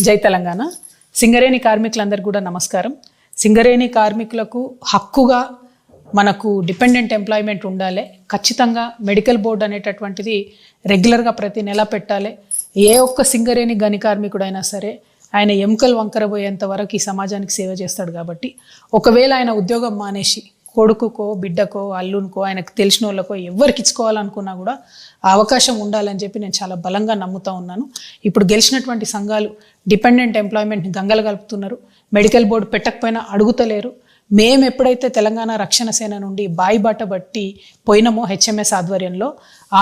జై తెలంగాణ. సింగరేణి కార్మికులందరికీ కూడా నమస్కారం. సింగరేణి కార్మికులకు హక్కుగా మనకు డిపెండెంట్ ఎంప్లాయ్మెంట్ ఉండాలి. ఖచ్చితంగా మెడికల్ బోర్డు అనేటటువంటిది రెగ్యులర్గా ప్రతి నెల పెట్టాలి. ఏ ఒక్క సింగరేణి గని కార్మికుడైనా సరే ఆయన ఎముకలు వంకరబోయేంత వరకు ఈ సమాజానికి సేవ చేస్తాడు. కాబట్టి ఒకవేళ ఆయన ఉద్యోగం మానేసి కొడుకుకో బిడ్డకో అల్లునికో ఆయనకు తెలిసిన వాళ్ళకో ఎవరికి ఇచ్చుకోవాలనుకున్నా కూడా ఆ అవకాశం ఉండాలని చెప్పి నేను చాలా బలంగా నమ్ముతా ఉన్నాను. ఇప్పుడు గెలిచినటువంటి సంఘాలు డిపెండెంట్ ఎంప్లాయ్మెంట్ని గంగలు కలుపుతున్నారు. మెడికల్ బోర్డు పెట్టకపోయినా అడుగుతలేరు. మేము ఎప్పుడైతే తెలంగాణ రక్షణ సేన నుండి బాయిబాట బట్టి పోయినామో హెచ్ఎంఎస్ ఆధ్వర్యంలో,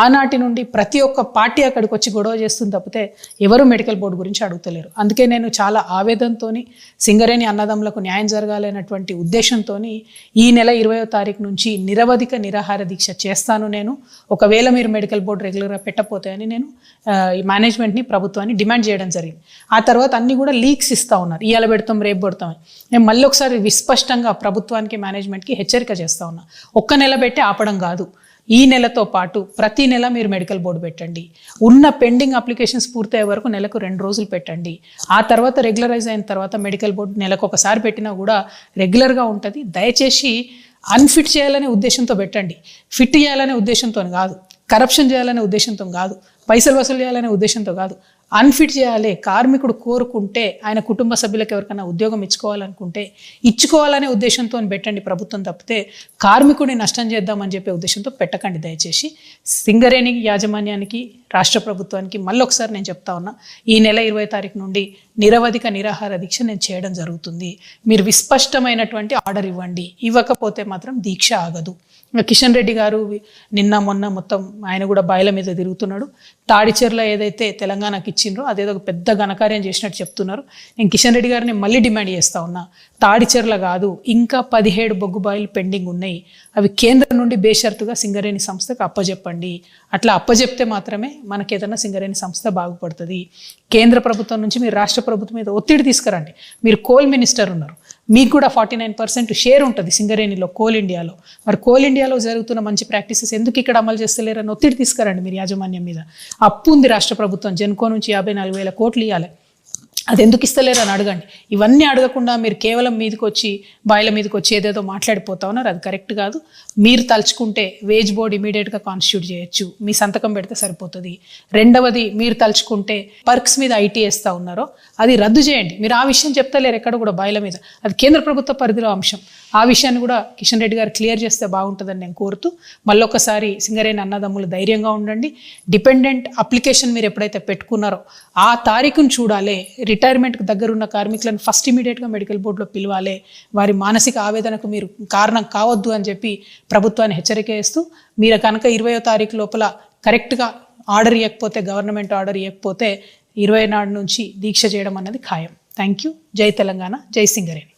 ఆనాటి నుండి ప్రతి ఒక్క పార్టీ అక్కడికి వచ్చి గొడవ చేస్తుంది తప్పితే ఎవరు మెడికల్ బోర్డు గురించి అడుగుతలేరు. అందుకే నేను చాలా ఆవేదనతో సింగరేణి అన్నదమ్ములకు న్యాయం జరగాలనేటువంటి ఉద్దేశంతో ఈ నెల 20వ తారీఖు నుంచి నిరవధిక నిరాహార దీక్ష చేస్తాను. నేను ఒకవేళ మీరు మెడికల్ బోర్డు రెగ్యులర్గా పెట్టకపోతే అని నేను ఈ మేనేజ్మెంట్ని ప్రభుత్వాన్ని డిమాండ్ చేయడం జరిగింది. ఆ తర్వాత అన్ని కూడా లీక్స్ ఇస్తూ ఉన్నారు. ఇవాళ పెడతాం రేపు పెడతామని. నేను మళ్ళీ ఒకసారి విస్పష్టంగా ప్రభుత్వానికి మేనేజ్మెంట్కి హెచ్చరిక చేస్తూ ఉన్నా. ఒక్క నెల పెట్టి ఆపడం కాదు, ఈ నెలతో పాటు ప్రతి నెల మీరు మెడికల్ బోర్డు పెట్టండి. ఉన్న పెండింగ్ అప్లికేషన్స్ పూర్తయ్యే వరకు నెలకు 2 రోజులు పెట్టండి. ఆ తర్వాత రెగ్యులరైజ్ అయిన తర్వాత మెడికల్ బోర్డు నెలకు ఒకసారి పెట్టినా కూడా రెగ్యులర్గా ఉంటుంది. దయచేసి అన్ఫిట్ చేయాలనే ఉద్దేశంతో పెట్టండి. ఫిట్ చేయాలనే ఉద్దేశంతో కాదు, కరప్షన్ చేయాలనే ఉద్దేశంతో కాదు, పైసలు వసూలు చేయాలనే ఉద్దేశంతో కాదు. అన్ఫిట్ చేయాలి. కార్మికుడు కోరుకుంటే ఆయన కుటుంబ సభ్యులకు ఎవరికైనా ఉద్యోగం ఇచ్చుకోవాలనుకుంటే ఇచ్చుకోవాలనే ఉద్దేశంతో పెట్టండి ప్రభుత్వం తప్పితే కార్మికుడిని నష్టం చేద్దామని చెప్పే ఉద్దేశంతో పెట్టకండి. దయచేసి సింగరేణి యాజమాన్యానికి రాష్ట్ర ప్రభుత్వానికి మళ్ళీ ఒకసారి నేను చెప్తా ఉన్నా, ఈ నెల 20వ తారీఖు నుండి నిరవధిక నిరాహార దీక్ష నేను చేయడం జరుగుతుంది. మీరు విస్పష్టమైనటువంటి ఆర్డర్ ఇవ్వండి. ఇవ్వకపోతే మాత్రం దీక్ష ఆగదు. కిషన్ రెడ్డి గారు నిన్న మొన్న మొత్తం ఆయన కూడా బాయిల మీద తిరుగుతున్నాడు. తాడిచెర్ల ఏదైతే తెలంగాణకి ఇచ్చిండ్రో అదేదో ఒక పెద్ద ఘనకార్యం చేసినట్టు చెప్తున్నారు. నేను కిషన్ రెడ్డి గారిని మళ్ళీ డిమాండ్ చేస్తా ఉన్నా, తాడిచెర్ల కాదు ఇంకా 17 బొగ్గు బాయిలు పెండింగ్ ఉన్నాయి. అవి కేంద్రం నుండి బేషరతుగా సింగరేణి సంస్థకు అప్పజెప్పండి. అట్లా అప్పజెప్తే మాత్రమే మనకేదన్నా సింగరేణి సంస్థ బాగుపడుతుంది. కేంద్ర ప్రభుత్వం నుంచి మీరు రాష్ట్ర ప్రభుత్వం మీద ఒత్తిడి తీసుకురండి. మీరు కోల్ మినిస్టర్ ఉన్నారు, మీకు కూడా 49% షేర్ ఉంటుంది సింగరేణిలో, కోల్ ఇండియాలో. మరి కోల్ ఇండియాలో జరుగుతున్న మంచి ప్రాక్టీసెస్ ఎందుకు ఇక్కడ అమలు చేస్తలేరని ఒత్తిడి తీసుకురండి మీరు యాజమాన్యం మీద. అప్పు ఉంది రాష్ట్ర ప్రభుత్వం, జెన్కో నుంచి 54,000 కోట్లు ఇవ్వాలి, అది ఎందుకు ఇస్తలేరు అని అడగండి. ఇవన్నీ అడగకుండా మీరు కేవలం మీదకి వచ్చి బాయిల మీదకి వచ్చి ఏదేదో మాట్లాడిపోతా ఉన్నారు. అది కరెక్ట్ కాదు. మీరు తలుచుకుంటే వేజ్ బోర్డు ఇమీడియట్గా కాన్స్టిట్యూట్ చేయొచ్చు, మీ సంతకం పెడితే సరిపోతుంది. రెండవది, మీరు తలుచుకుంటే పర్క్స్ మీద ఐటీ వేస్తూ ఉన్నారో అది రద్దు చేయండి. మీరు ఆ విషయం చెప్తలేరు ఎక్కడ కూడా బాయిల మీద. అది కేంద్ర ప్రభుత్వ పరిధిలో అంశం. ఆ విషయాన్ని కూడా కిషన్ రెడ్డి గారు క్లియర్ చేస్తే బాగుంటుందని నేను కోరుతూ మళ్ళొకసారి సింగరేణి అన్నదమ్ములు ధైర్యంగా ఉండండి. డిపెండెంట్ అప్లికేషన్ మీరు ఎప్పుడైతే పెట్టుకున్నారో ఆ తారీఖును చూడాలి. రిటైర్మెంట్కి దగ్గరున్న కార్మికులను ఫస్ట్ ఇమీడియట్గా మెడికల్ బోర్డులో పిలవాలి. వారి మానసిక ఆవేదనకు మీరు కారణం కావద్దు అని చెప్పి ప్రభుత్వాన్ని హెచ్చరిక చేస్తూ, మీరు కనుక 20వ తారీఖు లోపల కరెక్ట్గా ఆర్డర్ ఇవ్వకపోతే, గవర్నమెంట్ ఆర్డర్ ఇవ్వకపోతే 20 నాడు నుంచి దీక్ష చేయడం అన్నది ఖాయం. Thank you. జై తెలంగాణ, జై సింగరేణి.